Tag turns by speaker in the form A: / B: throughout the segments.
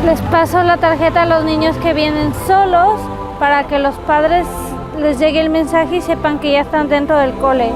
A: Les paso la tarjeta a los niños que vienen solos para que los padres les llegue el mensaje y sepan que ya están dentro del cole.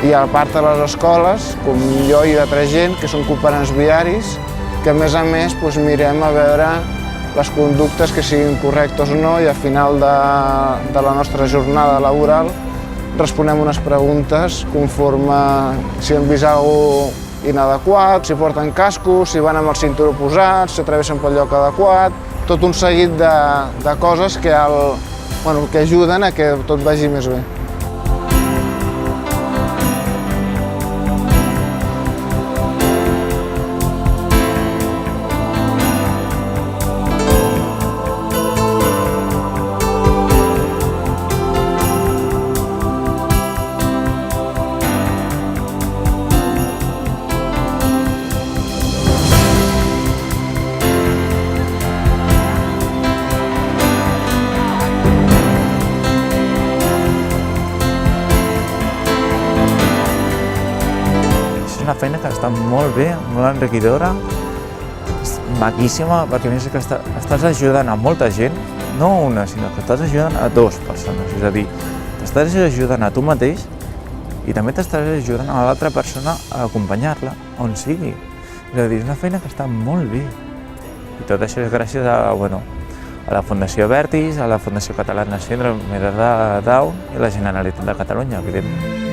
B: I a part de les escoles, com jo i altra gent, que són cooperants viaris, que a més mirem a veure les conductes que siguin correctes o no, i al final de la nostra jornada laboral responem unes preguntes conforme si hem vist alguna cosa inadequat, si porten cascos, si van amb el cinturó posat, si travessen pel lloc adequat, tot un seguit de coses que ajuden a que tot vagi més bé.
C: És una feina que està molt bé, molt enriquidora, maquíssima, perquè a més que estàs ajudant a molta gent, no una, sinó que estàs ajudant a dues persones. És a dir, t'estàs ajudant a tu mateix i també t'estàs ajudant a l'altra persona a acompanyar-la on sigui. És a dir, és una feina que està molt bé. I tot això és gràcies a la Fundació Vertis, a la Fundació Catalana Síndrome de Down i a la Generalitat de Catalunya, evidentment.